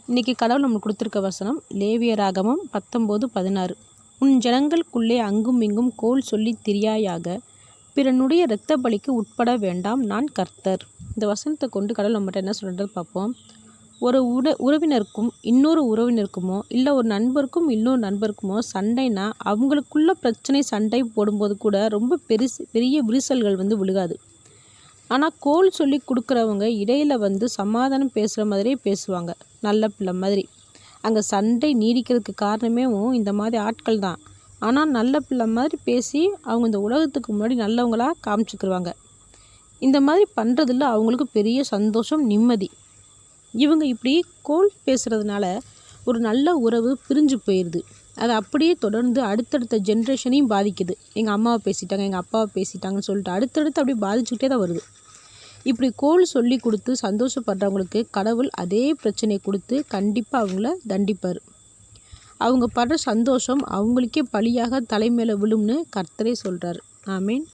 இன்றைக்கி கடவுள் நம்மளுக்கு கொடுத்துருக்க வசனம் லேவியராகமம் 19:16. உன் ஜனங்களுக்குள்ளே அங்கும் இங்கும் கோல் சொல்லி திரியாயாக, பிறனுடைய இரத்த பலிக்கு உட்பட வேண்டாம், நான் கர்த்தர். இந்த வசனத்தை கொண்டு கடவுள் நம்மகிட்ட என்ன சொல்கிறது பார்ப்போம். ஒரு உறவினருக்கும் இன்னொரு உறவினருக்குமோ, இல்லை ஒரு நண்பருக்கும் இன்னொரு நண்பருக்குமோ சண்டைனா, அவங்களுக்குள்ள பிரச்சனை சண்டை போடும்போது கூட ரொம்ப பெரிய விரிசல்கள் விழுகாது. ஆனால் கோல் சொல்லி கொடுக்குறவங்க இடையில் சமாதானம் பேசுகிற மாதிரியே பேசுவாங்க, நல்ல பிள்ளை மாதிரி. அங்கே சண்டை நீடிக்கிறதுக்கு காரணமே இந்த மாதிரி ஆட்கள் தான். ஆனால் நல்ல பிள்ளை மாதிரி பேசி அவங்க இந்த உலகத்துக்கு முன்னாடி நல்லவங்களாக காமிச்சிக்கிருவாங்க. இந்த மாதிரி பண்ணுறதில்ல அவங்களுக்கு பெரிய சந்தோஷம், நிம்மதி. இவங்க இப்படி கோல் பேசுகிறதுனால ஒரு நல்ல உறவு பிரிஞ்சு போயிடுது. அது அப்படியே தொடர்ந்து அடுத்தடுத்த ஜென்ரேஷனையும் பாதிக்குது. எங்கள் அம்மாவை பேசிட்டாங்க, எங்கள் அப்பாவை பேசிட்டாங்கன்னு சொல்லிட்டு அடுத்தடுத்து அப்படியே பாதிச்சுக்கிட்டே தான் வருது. இப்படி கோல் சொல்லி கொடுத்து சந்தோஷப்படுறவங்களுக்கு கடவுள் அதே பிரச்சனையை கொடுத்து கண்டிப்பாக அவங்கள தண்டிப்பார். அவங்க படுற சந்தோஷம் அவங்களுக்கே பழியாக தலைமையில் விழும்னு கர்த்தரே சொல்கிறார். ஆமேன்.